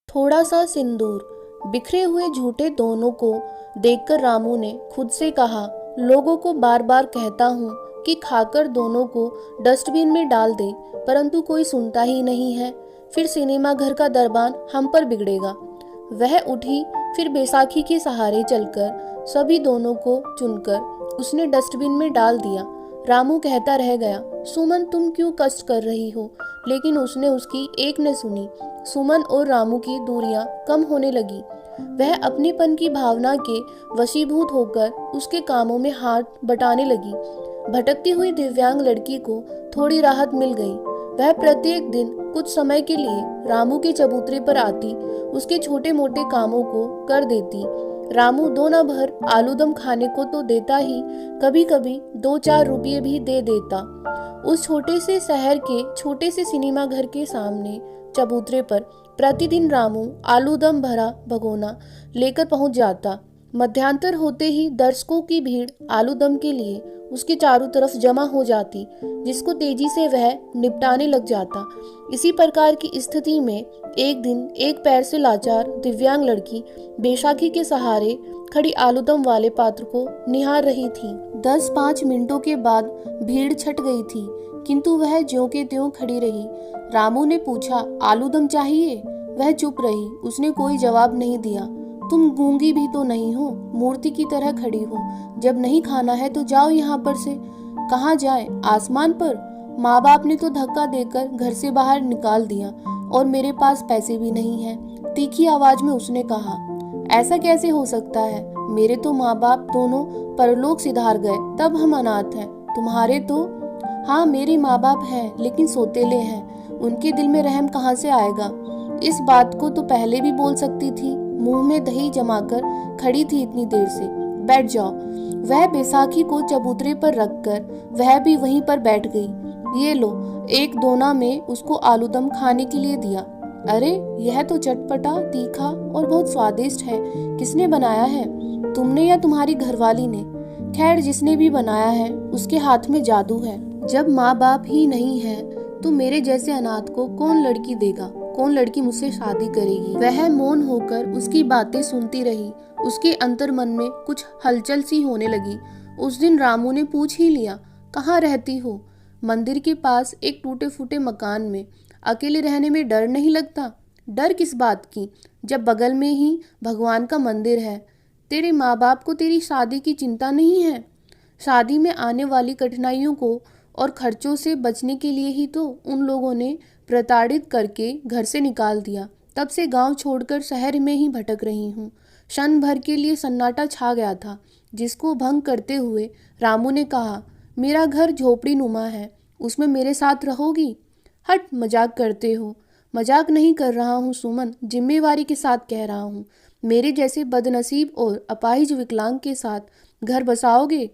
थोड़ा सा सिंदूर। बिखरे हुए झूठे दोनों को देखकर रामू ने खुद से कहा, लोगों को बार बार कहता हूँ कि खाकर दोनों को डस्टबिन में डाल दे, परंतु कोई सुनता ही नहीं है। फिर सिनेमा घर का दरबान हम पर बिगड़ेगा। वह उठी, फिर बैसाखी के सहारे चलकर सभी दोनों को चुनकर उसने डस्टबिन में डाल दिया। रामू कहता रह गया, सुमन तुम क्यों कष्ट कर रही हो, लेकिन उसने उसकी एक न सुनी। सुमन और रामू की दूरियां कम होने लगी। वह अपनेपन की भावना के वशीभूत होकर उसके कामों में हाथ बटाने लगी। भटकती हुई दिव्यांग लड़की को थोड़ी राहत मिल गई। वह प्रत्येक दिन कुछ समय के लिए रामू के चबूतरे पर आती, उसके छोटे मोटे कामों को कर देती। रामू दो न भर आलूदम खाने को तो देता ही, कभी कभी 2-4 रुपये भी दे देता। उस छोटे से शहर के छोटे से सिनेमा घर के सामने चबूतरे पर प्रतिदिन रामू आलूदम भरा भगोना लेकर पहुंच जाता। मध्यांतर होते ही दर्शकों की भीड़ आलूदम के लिए उसके चारों तरफ जमा हो जाती, जिसको तेजी से वह निपटाने लग जाता। इसी प्रकार की स्थिति में एक दिन एक पैर से लाचार दिव्यांग लड़की बैसाखी के सहारे खड़ी आलूदम वाले पात्र को निहार रही थी। 10-5 मिनटों के बाद भीड़ छट गई थी, किंतु वह ज्यों के त्यों खड़ी रही। रामू ने पूछा, आलूदम चाहिए? वह चुप रही, उसने कोई जवाब नहीं दिया। तुम गूंगी भी तो नहीं हो, मूर्ति की तरह खड़ी हो। जब नहीं खाना है तो जाओ यहाँ पर से। कहाँ जाए? आसमान पर? माँ बाप ने तो धक्का देकर घर से बाहर निकाल दिया और मेरे पास पैसे भी नहीं हैं। तीखी आवाज में उसने कहा, ऐसा कैसे हो सकता है? मेरे तो माँ बाप दोनों परलोक सिधार गए, तब हम अनाथ हैं। तुम्हारे तो? हाँ, मेरे माँ बाप हैं, लेकिन सौतेले हैं। उनके दिल में रहम कहाँ से आएगा? इस बात को तो पहले भी बोल सकती थी। मुंह में दही जमाकर खड़ी थी इतनी देर से। बैठ जाओ। वह बैसाखी को चबूतरे पर रखकर वह भी वहीं पर बैठ गई। ये लो। एक दोना में उसको आलूदम खाने के लिए दिया। अरे, यह तो चटपटा, तीखा और बहुत स्वादिष्ट है। किसने बनाया है? तुमने या तुम्हारी घरवाली ने? खैर, जिसने भी बनाया है उसके हाथ में जादू है। जब माँ बाप ही नहीं है तो मेरे जैसे अनाथ को कौन लड़की देगा? कौन लड़की मुझसे शादी करेगी? वह मौन होकर उसकी बातें सुनती रही। उसके अंतर मन में कुछ हलचल सी होने लगी। उस दिन रामू ने पूछ ही लिया, कहाँ रहती हो? मंदिर के पास एक टूटे फूटे मकान में। अकेले रहने में डर नहीं लगता? डर किस बात की, जब बगल में ही भगवान का मंदिर है। तेरे माँ बाप को तेरी शादी की चिंता नहीं है? शादी में आने वाली कठिनाइयों को और खर्चों से बचने के लिए ही तो उन लोगों ने प्रताड़ित करके घर से निकाल दिया। तब से गांव छोड़कर शहर में ही भटक रही हूँ। क्षण भर के लिए सन्नाटा छा गया था, जिसको भंग करते हुए रामू ने कहा, मेरा घर झोपड़ी नुमा है, उसमें मेरे साथ रहोगी? हट, मजाक करते हो। मजाक नहीं कर रहा हूँ सुमन, जिम्मेवारी के साथ कह रहा हूँ। मेरे जैसे बदनसीब और अपाहिज विकलांग के साथ घर बसाओगे?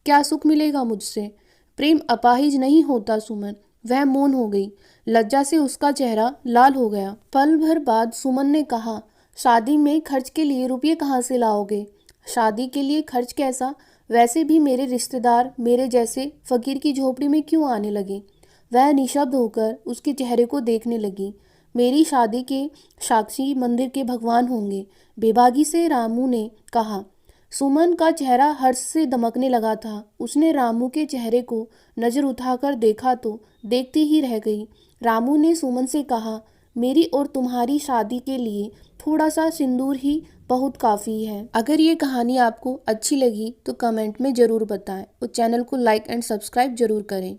क्या सुख मिलेगा मुझसे? प्रेम अपाहिज नहीं होता सुमन। वह मौन हो गई। लज्जा से उसका चेहरा लाल हो गया। पल भर बाद सुमन ने कहा, शादी में खर्च के लिए रुपये कहाँ से लाओगे? शादी के लिए खर्च कैसा? वैसे भी मेरे रिश्तेदार मेरे जैसे फकीर की झोपड़ी में क्यों आने लगे? वह निशब्द होकर उसके चेहरे को देखने लगी। मेरी शादी के साक्षी मंदिर के भगवान होंगे, बेबागी से रामू ने कहा। सुमन का चेहरा हर्ष से दमकने लगा था। उसने रामू के चेहरे को नजर उठाकर देखा तो देखती ही रह गई। रामू ने सुमन से कहा, मेरी और तुम्हारी शादी के लिए थोड़ा सा सिंदूर ही बहुत काफ़ी है। अगर ये कहानी आपको अच्छी लगी तो कमेंट में ज़रूर बताएं और चैनल को लाइक एंड सब्सक्राइब जरूर करें।